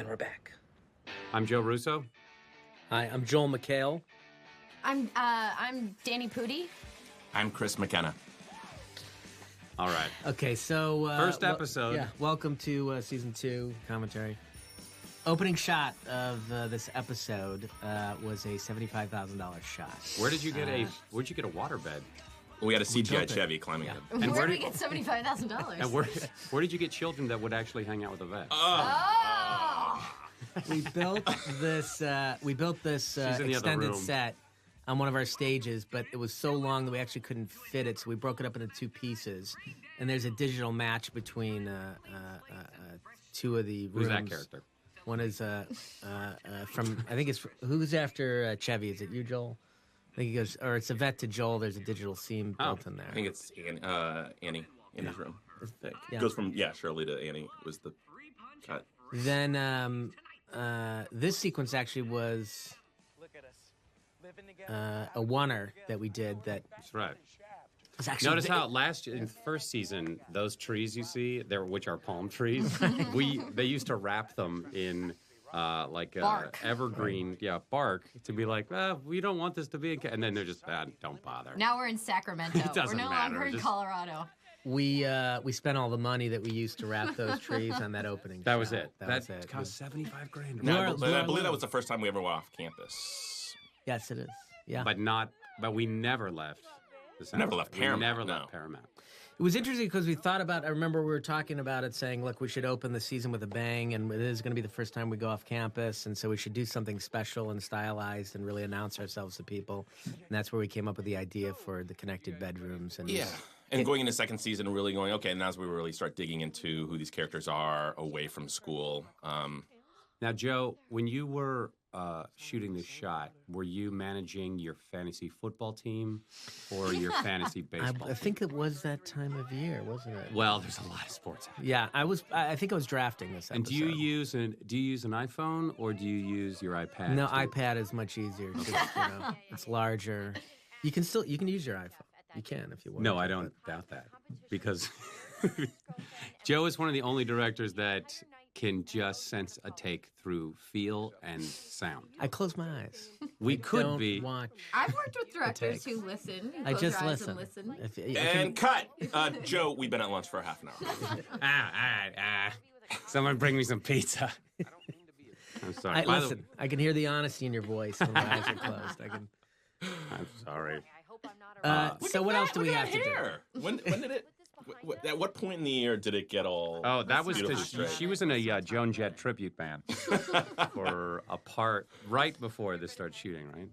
And we're back. I'm Joe Russo. Hi, I'm Joel McHale. I'm Danny Pudi. I'm Chris McKenna. All right. Okay, so... First episode. Welcome to Season 2 commentary. Opening shot of this episode was a $75,000 shot. Where'd you get a waterbed? We had a CGI Chevy climbing it. And where did we get $75,000? And where did you get children that would actually hang out with a vet? We built this extended set on one of our stages, but it was so long that we actually couldn't fit it, so we broke it up into two pieces. And there's a digital match between two of the rooms. Who's that character? One is from, I think it's, who's after Chevy? Is it you, Joel? I think he goes, or it's a vet to Joel. There's a digital seam built in there. I think it's Annie in his room. It Yeah. goes from, Shirley to Annie was the cut. Then this sequence actually was a oneer that we did that That's right. was actually Notice how last year, in the first season, those trees you see, which are palm trees, they used to wrap them in Bark. evergreen, bark, to be like, we don't want this to be, and then they're just, don't bother. Now we're in Sacramento. It doesn't we're no matter, longer in just- Colorado. we spent all the money that we used to wrap those trees on that opening. That was shot. it. That was it. cost $75,000. No, I Laura- believe that was the first time we ever went off campus. Yes, it is. Yeah. But we never left. Never left Paramount, We never no. left Paramount. It was interesting because we thought about, I remember we were talking about it saying, look, we should open the season with a bang, and it is going to be the first time we go off campus, and so we should do something special and stylized and really announce ourselves to people. And that's where we came up with the idea for the connected bedrooms. And And going into second season, really going, okay, now as we really start digging into who these characters are away from school. Now, Joe, when you were shooting this shot, were you managing your fantasy football team or your fantasy baseball I think it was that time of year, wasn't it? Well, there's a lot of sports happening. Yeah, I think I was drafting this episode. And do you use an iPhone or do you use your iPad? No, too? iPad is much easier. Just, it's larger. You can use your iPhone. You can if you want. No, I don't doubt that because Joe is one of the only directors that can just sense a take through feel and sound. I close my eyes. We I could don't be. watch. I've worked with directors takes. who listen. I just Close your eyes listen. and listen. And cut! Joe, we've been at lunch for a half an hour. Someone bring me some pizza. I'm sorry. Listen, I can hear the honesty in your voice when my eyes are closed. I'm sorry. So what else do we have to do? Hair. When did it? At what point in the year did it get all? Oh, that was beautifully because straight? she was in a Joan Jett tribute band for a part right before this started shooting, right?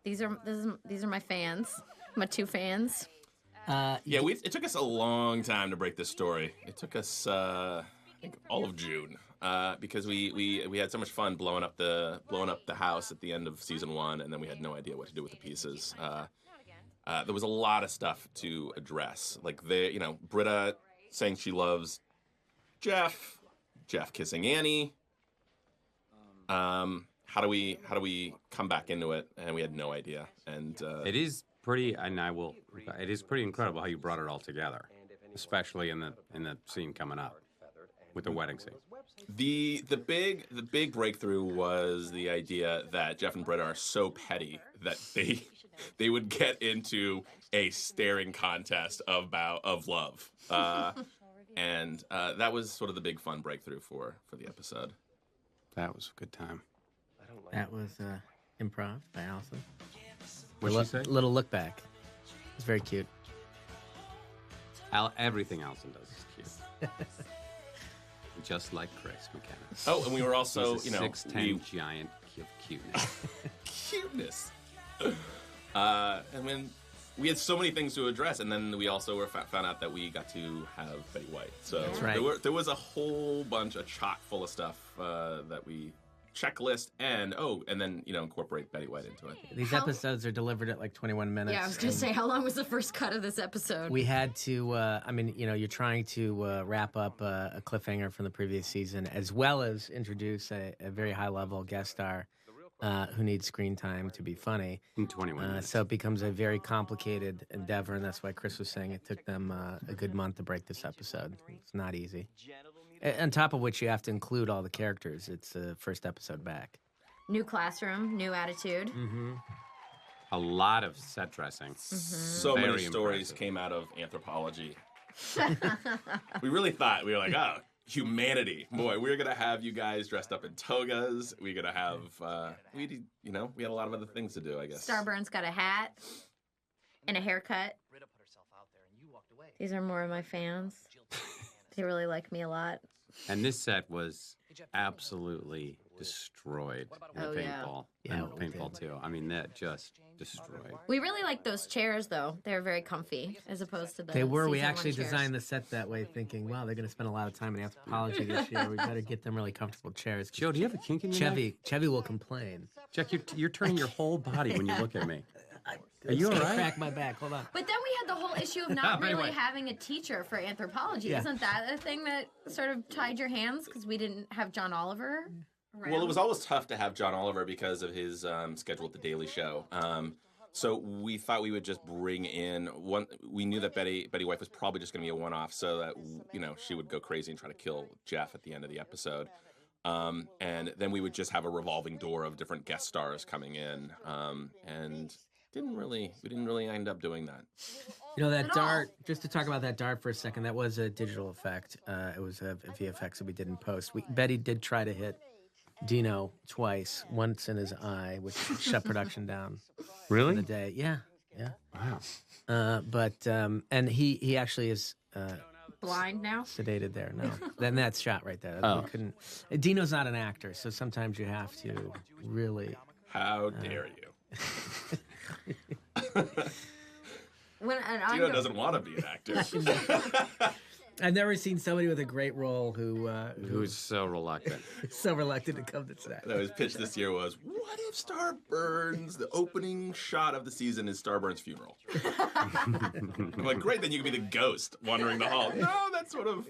These are my fans. My two fans. It took us a long time to break this story. It took us, I think, all of June because we had so much fun blowing up the house at the end of season 1, and then we had no idea what to do with the pieces. There was a lot of stuff to address, like Britta saying she loves Jeff kissing Annie. How do we come back into it? And we had no idea. And It is pretty, it is pretty incredible how you brought it all together, especially in the scene coming up with the wedding scene. The big breakthrough was the idea that Jeff and Britta are so petty that they would get into a staring contest of love, and that was sort of the big fun breakthrough for the episode. That was a good time. That was improv by Allison. What'd she say? Little look back. It's very cute. Everything Allison does is cute. Just like Chris McKenna. Oh, and we were also, He's a 6'10" giant of cuteness. cuteness. And when we had so many things to address, and then we also found out that we got to have Betty White. So That's right. there was a whole bunch of chock full of stuff that we checklist and then incorporate Betty White into it. These episodes are delivered at like 21 minutes. Yeah, I was gonna say, how long was the first cut of this episode? We had to, you're trying to wrap up a cliffhanger from the previous season, as well as introduce a very high-level guest star who needs screen time to be funny. In 21 minutes. So it becomes a very complicated endeavor, and that's why Chris was saying it took them a good month to break this episode. It's not easy. On top of which, you have to include all the characters. It's the first episode back. New classroom, new attitude. Mm-hmm. A lot of set dressing. So Very many stories impressive. came out of anthropology. We really thought, we were like, oh, humanity. Boy, we're going to have you guys dressed up in togas. We're going to have, we had a lot of other things to do, I guess. Starburns got a hat and a haircut. These are more of my fans. They really like me a lot. And this set was absolutely destroyed in the Oh, yeah. paintball. Yeah, And we paintball too. I mean, that just destroyed. We really like those chairs, though. They're very comfy, as opposed to the. They were. We season actually one chairs. designed the set that way, thinking, wow, they're going to spend a lot of time in anthropology this year. We better get them really comfortable chairs. 'Cause Joe, do you have a kink in your neck? Chevy will complain. Jack, you're turning your whole body when you look at me. Are you all right? Crack my back. Hold on. But then we had the whole issue of not really Anyway. having a teacher for anthropology. Yeah. Isn't that a thing that sort of tied your hands because we didn't have John Oliver? Around? Well, it was always tough to have John Oliver because of his schedule at The Daily Show. So we thought we would just bring in one. We knew that Betty White was probably just going to be a one-off, so that she would go crazy and try to kill Jeff at the end of the episode. And then we would just have a revolving door of different guest stars coming in, and we didn't really end up doing that. You know, that At dart, just to talk about that dart for a second, that was a digital effect. It was a VFX that we did in post. Betty did try to hit Dino twice, once in his eye, which shut production down for Really? the day. Yeah. Wow. And he actually is blind now. sedated there. No, then that's shot right there. Oh. We couldn't. Dino's not an actor, so sometimes you have to really. How dare you? Gino doesn't want to be an actor. I've never seen somebody with a great role who's Who's so reluctant? so reluctant to come to set. No, his pitch this year was, what if Starburns, the opening shot of the season is Starburns' funeral? I'm like, great, then you can be the ghost wandering the hall. No, that's sort of...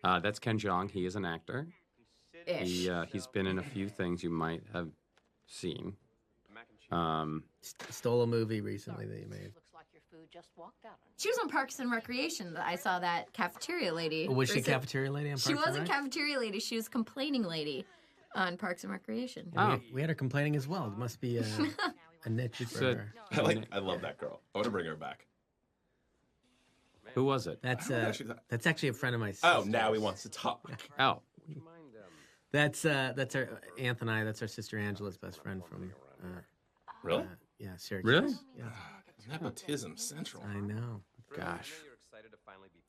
That's Ken Jeong. He is an actor. He's been in a few things you might have seen. Stole a movie recently that you made. She was on Parks and Recreation. I saw that cafeteria lady. Was she recently. cafeteria lady on Parks She and wasn't Rec? cafeteria lady. She was complaining lady on Parks and Recreation. Yeah, we had her complaining as well. It must be a niche for So- her. I love that girl. I want to bring her back. Who was it? That's know, she's not- that's actually a friend of my sister. Oh, now he wants to talk. Oh, That's our Anthony. That's our sister Angela's best friend from. Really? Yeah, Syracuse. Really? Yeah, Nepotism central. I know. gosh.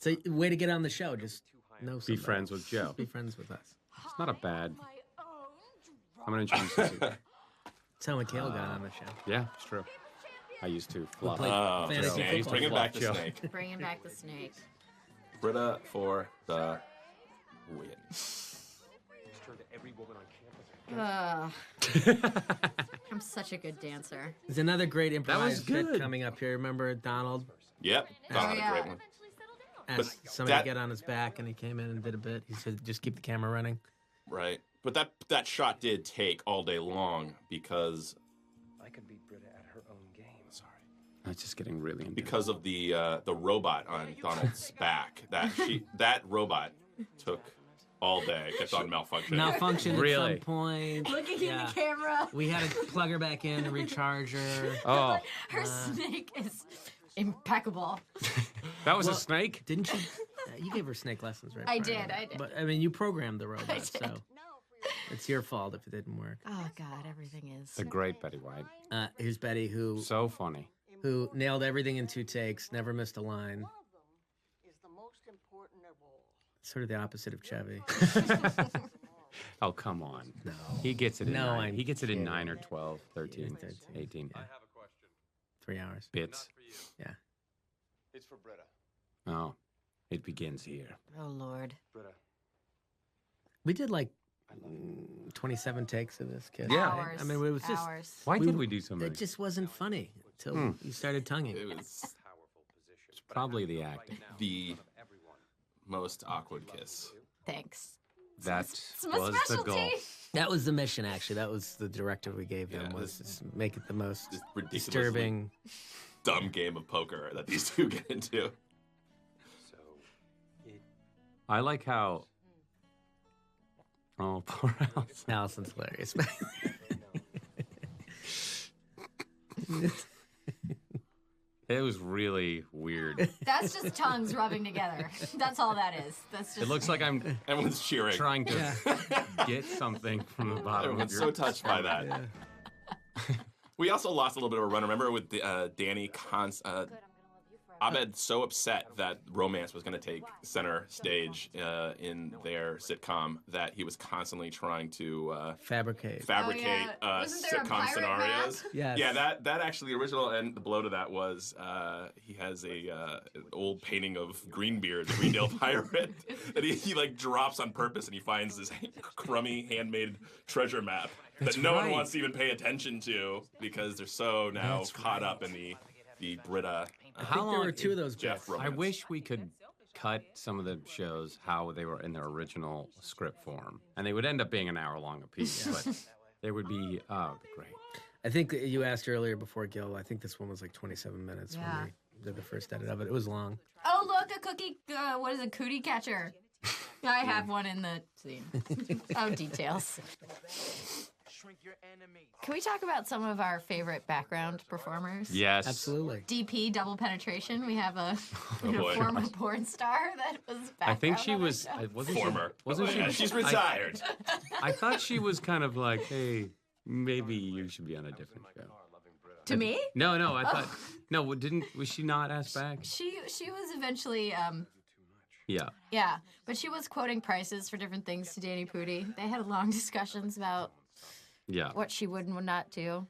So, way to get on the show. Just know somebody. Be friends with Joe. Be friends with us. It's not a bad. I'm going to introduce you to. That's how McHale got on the show. Yeah, it's true. I used to flop. played Oh, fantasy snake. football. Bringing back the Joe. snake. Bringing back the snake. Britta for the win. Ugh. I'm such a good dancer. There's another great was improvised bit good. coming up here. Remember Donald Yep, Donald, yeah. a great one. asked But somebody that- to get on his back, and he came in and did a bit. He said, "Just keep the camera running." Right, but that shot did take all day long because I could beat Britta at her own game. sorry It's just getting really into because of the robot on Donald's back. That robot took all day. Kept on malfunctioning. Malfunction Really? at some point. Looking Yeah. in the camera. We had to plug her back in and recharge her. Oh, Her snake is impeccable. that was Well- a snake? Didn't you? You gave her snake lessons, right? I Brian? did, I did. But I mean, you programmed the robot, did. so it's your fault if it didn't work. Oh God, everything is. The great Betty White. Here's Betty, who So funny. nailed everything in 2 takes, never missed a line. Sort of the opposite of Chevy. Oh, come on. No. He gets it in No, 9. I'm He gets it in kidding. 9 or 12, 13, 13. 18 Yeah. 3 hours. bits. Yeah. It's for Britta. Oh, it begins here. Oh Lord. Britta. We did like 27 takes of this kid. Yeah. right? I mean, it was just hours. Why did we do so many? it just wasn't funny until you started tonguing. It was It's probably the acting. the most awkward kiss. Thanks. That It's my was the specialty. goal. That was the mission, actually. That was the directive we gave them, Yeah, was just make it the most This ridiculously disturbing. dumb game of poker that these two get into. So it I like how. Oh, poor Allison. Allison's hilarious. It was really weird. That's just tongues rubbing together. That's all that is. That's just. It looks like I'm Everyone's cheering. trying to get something from the bottom Everyone's of so your... touched by that. We also lost a little bit of a run. Remember with Danny Abed so upset that romance was going to take center stage in their sitcom that he was constantly trying to Fabricate. Wasn't there a sitcom pirate scenarios. Yes. Yeah, that actually the original and the blow to that was he has an old painting of Greenbeard, the Greendale pirate, that he like drops on purpose, and he finds this crummy handmade treasure map that no one wants to even pay attention to because they're so now caught up in the Brita. I think there were two of those Jeff bits. romance. I wish we could cut some of the shows how they were in their original script form, and they would end up being an hour long apiece. But they would be great. I think that you asked earlier before, Gil. I think this one was like 27 minutes Yeah. when we did the first edit of it. It was long. Oh, look, a cookie. What is a cootie catcher? I have one in the scene. Oh, details. Can we talk about some of our favorite background performers? Yes, Absolutely. DP, double penetration. We have a boy. former porn star that was I think background she on our was. show. Wasn't Former. She, wasn't Yeah, she? she's retired. I thought she was kind of like, hey, maybe you should be on a different show. To me? No, I thought. No, was she not asked back? She was eventually, Yeah. yeah, but she was quoting prices for different things to Danny Pudi. They had long discussions about Yeah. what she would and would not do.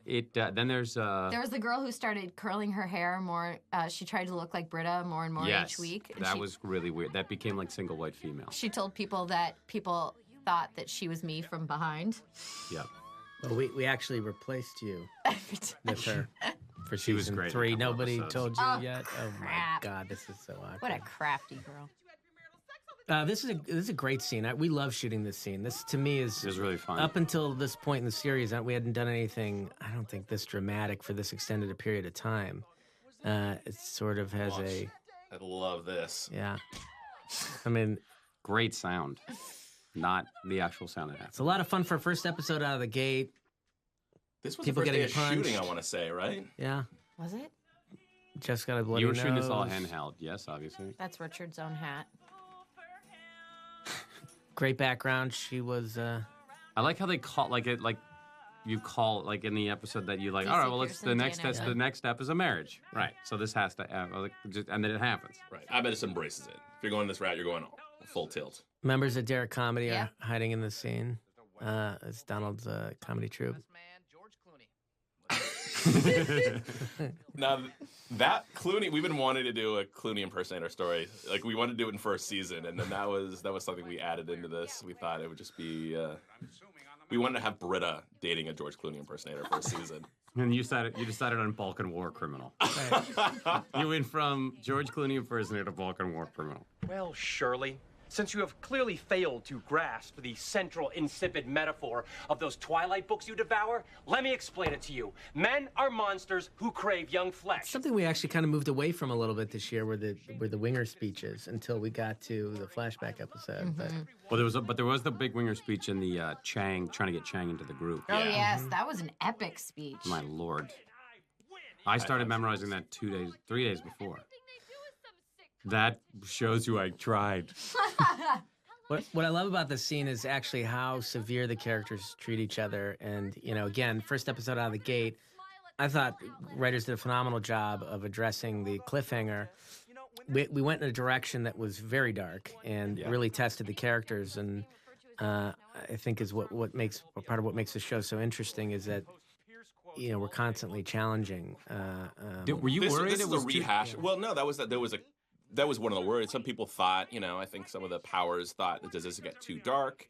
It then there's There was the girl who started curling her hair more. She tried to look like Britta more and more yes, each week. And that she, was really weird. That became like single white female. She told people that people thought that she was me from behind. Yeah. Well, we actually replaced you with her for She was season great in a 3. couple Nobody episodes. told you Oh, yet? Oh, my crap. God. This is so awkward. What a crafty girl. This is a great scene. We love shooting this scene. This, to me, is It was really fun. up until this point in the series, we hadn't done anything, I don't think, this dramatic for this extended a period of time. It sort of has I love this. yeah. I mean, Great sound. Not the actual sound it has. it's a lot of fun for a first episode out of the gate. This was People the first day getting of shooting, I punched. want to say, right? Yeah. Was it? Just got a bloody You were shooting this all nose. handheld, yes, obviously. That's Richard's own hat. Great background. She was, I like how they call you call like in the episode that you like. DC All right, well, Pearson, the next Dana. step. The next step is a marriage, right? So this has to, and then it happens. Right. I bet it embraces it. If you're going this route, you're going full tilt. members of Derek Comedy Yeah. are hiding in the scene. It's Donald's comedy troupe. Now, that Clooney, we've been wanting to do a Clooney impersonator story. Like, we wanted to do it in first season, and then that was something we added into this. We thought it would just be, we wanted to have Britta dating a George Clooney impersonator for a season. And you decided on Balkan War criminal. You went from George Clooney impersonator to Balkan War criminal. Well, Shirley, since you have clearly failed to grasp the central insipid metaphor of those Twilight books you devour, let me explain it to you. Men are monsters who crave young flesh. Something we actually kind of moved away from a little bit this year were the winger speeches until we got to the flashback episode. But Well, there was the big winger speech in the Chang trying to get Chang into the group. Oh, yes. That was an epic speech. My lord, I started memorizing that 3 days before. That shows you I tried. what I love about this scene is actually how severe the characters treat each other. And, again, first episode out of the gate, I thought writers did a phenomenal job of addressing the cliffhanger. We went in a direction that was very dark and really tested the characters. And I think is what makes part of what makes the show so interesting is that we're constantly challenging. Were you worried This it is was a rehash. Well, no, that was one of the worries. Some people thought, I think some of the powers thought, does this get too dark?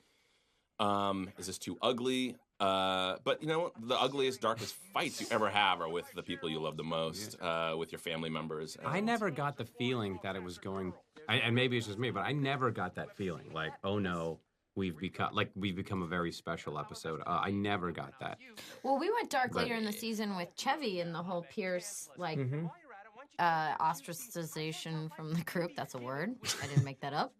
Is this too ugly? But the ugliest, darkest fights you ever have are with the people you love the most, with your family members. I never got the feeling that it was going, and maybe it's just me, but I never got that feeling like, oh no, we've become a very special episode. I never got that. Well, we went dark later in the season with Chevy and the whole Pierce, ostracization from the group. That's a word. I didn't make that up.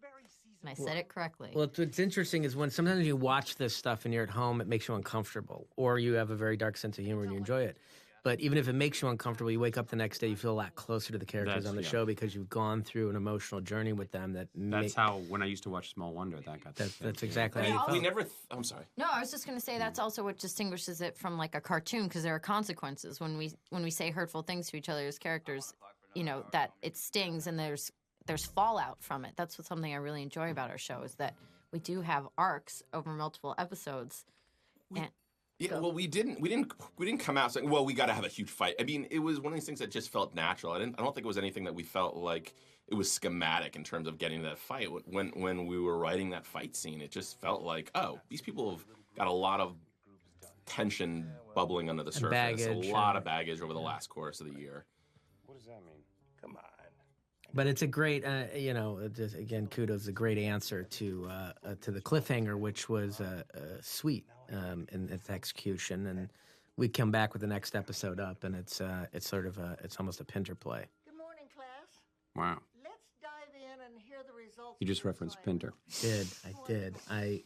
And I said it correctly. Well, what's interesting is when sometimes you watch this stuff and you're at home, it makes you uncomfortable, or you have a very dark sense of humor and you enjoy it. But even if it makes you uncomfortable, you wake up the next day, you feel a lot closer to the characters on the show because you've gone through an emotional journey with them. That's how, when I used to watch Small Wonder, that got That's exactly how you felt. We never. I'm sorry. No, I was just going to say that's also what distinguishes it from like a cartoon, because there are consequences when we say hurtful things to each other as characters. You know that it stings and there's fallout from it. That's something I really enjoy about our show is that we do have arcs over multiple episodes. Yeah, well, we didn't come out saying, well, we got to have a huge fight. I mean, it was one of these things that just felt natural. I don't think it was anything that we felt like it was schematic in terms of getting to that fight. When we were writing that fight scene, it just felt like, oh, these people have got a lot of tension bubbling under the surface, baggage, a lot of baggage over the last course of the year. What does that mean? Come on. But it's a great, just, again, kudos, a great answer to the cliffhanger, which was sweet in its execution. And we come back with the next episode up, and it's sort of it's almost a Pinter play. Good morning, class. Wow. Let's dive in and hear the results. You just referenced Pinter. I did. I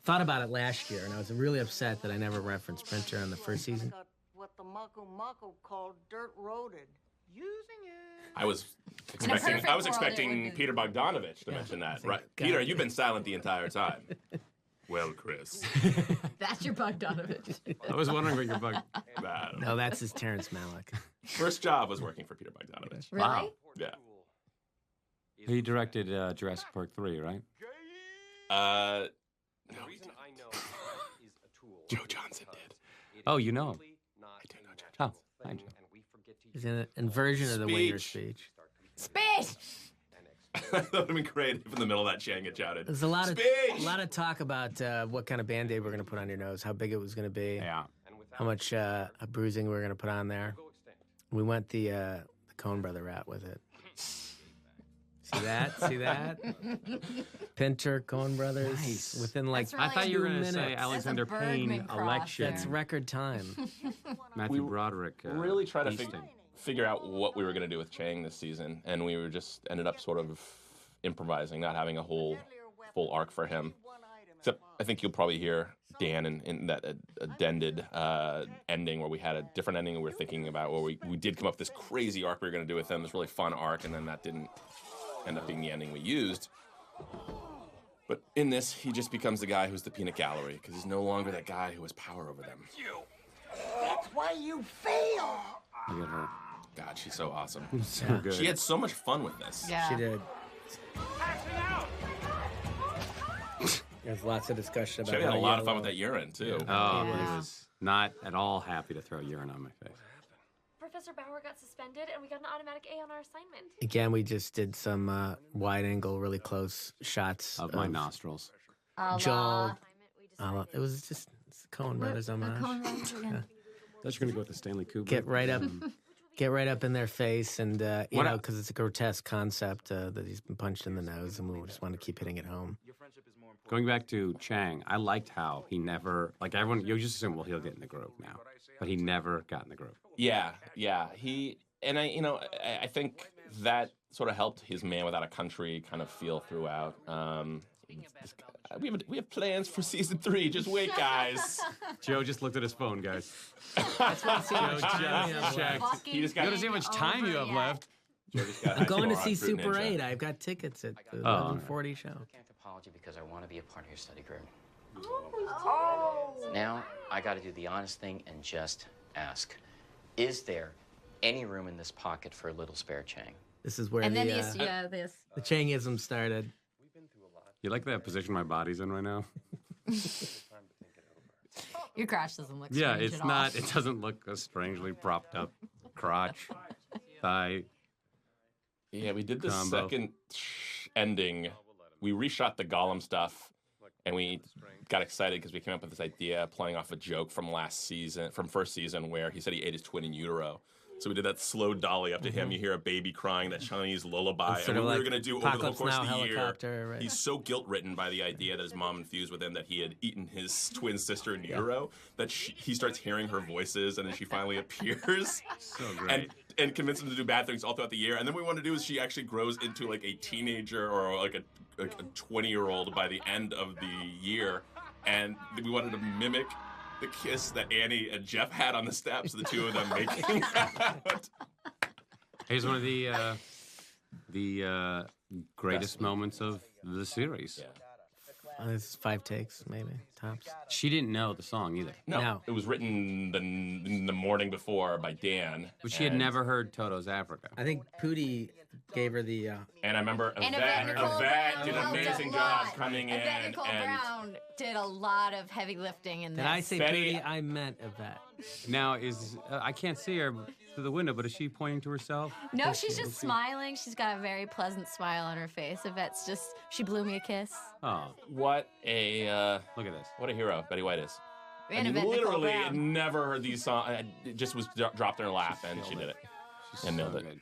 thought about it last year, and I was really upset that I never referenced Pinter on the first season. Got what the Mako Mako called dirt roaded. Using it. I was expecting Peter Bogdanovich to mention that. Right, God. Peter, you've been silent the entire time. Well, Chris. That's your Bogdanovich. I was wondering what your bug. No, that's his Terrence Malick. First job was working for Peter Bogdanovich. Really? Wow. Yeah. He directed Jurassic Park 3, right? No. The reason I know is a tool. Joe Johnson did. Oh, you know him. I do know Joe Johnson. Oh, hi, Joe. He's in an inversion of the Winger speech. Space! That would have been great if in the middle of that Chang had shouted. There's a lot Speech! of talk about what kind of Band-Aid we're going to put on your nose, how big it was going to be, Yeah. how much bruising we were going to put on there. We went the Coen Brother route with it. See that? See that? Pinter, Coen Brothers. Nice. Within like That's I thought you were 2 going to say minutes. Alexander That's a Payne Bergman cross election. That's record time. Matthew Broderick. Really try to Easton. figure out what we were going to do with Chang this season, and we were just ended up sort of improvising, not having a whole full arc for him. Except I think you'll probably hear Dan in that addended ending where we had a different ending we were thinking about, where we did come up with this crazy arc we were going to do with him, this really fun arc, and then that didn't end up being the ending we used. But in this, he just becomes the guy who's the peanut gallery, because he's no longer that guy who has power over them. That's why you fail. Look at her. God, she's so awesome. So good. She had so much fun with this. Yeah. She did. There's lots of discussion about She had a how lot of fun yellow- with that urine, too. Oh, he was not at all happy to throw urine on my face. Professor Bauer got suspended, and we got an automatic A on our assignment. Again, we just did some wide angle, really close shots Of my nostrils. Joel. It was just it's Coen Brothers homage. Thought you were going to go with the Stanley Kubrick. Get right up in their face, and What I- because it's a grotesque concept that he's been punched in the nose, and we just want to keep hitting it home. Going back to Chang, I liked how he never, like everyone, you just assume, well, he'll get in the groove now. But he never got in the groove. Yeah. I think that sort of helped his Man Without a Country kind of feel throughout. We have plans for season 3. Just wait, guys. Joe just looked at his phone, guys. That's what Joe just checked. He just You got. gotta see how much time you have left. Joe just got I'm going to high see score on Fruit Super Ninja. 8. I've got tickets at the Oh, 11:40 show. Apology because I want to be a part of your study group. Oh. Now, I got to do the honest thing and just ask. Is there any room in this pocket for a little spare Chang? This is where And then the Changism started. You like that position my body's in right now? Your crotch doesn't look Yeah, strange it's at all. not. It doesn't look a strangely propped up crotch, thigh. Yeah, we did the Combo. second ending. We reshot the Gollum stuff, and we got excited because we came up with this idea playing off a joke from first season, where he said he ate his twin in utero. So we did that slow dolly up to him. You hear a baby crying, that Chinese lullaby. It's And sort of what we were like going to do over the whole Apocalypse course Now of the year, helicopter, right. he's so guilt-ridden by the idea that his mom infused with him that he had eaten his twin sister in utero, that he starts hearing her voices, and then she finally appears. So great. and convince them to do bad things all throughout the year. And then what we want to do is she actually grows into like a teenager or like a 20-year-old by the end of the year. And we wanted to mimic the kiss that Annie and Jeff had on the steps, the two of them making out. Here's one of the greatest moments of the series. Yeah. It's 5 takes, maybe, tops. She didn't know the song either. No. It was written in the morning before by Dan. But she had never heard Toto's Africa. I think Pootie gave her the... And I remember Yvette did an amazing job coming in. Yvette Nicole Brown did a lot of heavy lifting in this. Did I say Betty- Pootie? I meant Yvette. Now, I can't see her through the window, but is she pointing to herself? No, she's just smiling. She's got a very pleasant smile on her face. Yvette's just, she blew me a kiss. Oh, What a look at this. what a hero Betty White is. And I mean, Yvette Nicole literally Brown. never heard these songs. It just was dropped in her lap, and she did it. She's And so nailed it. good.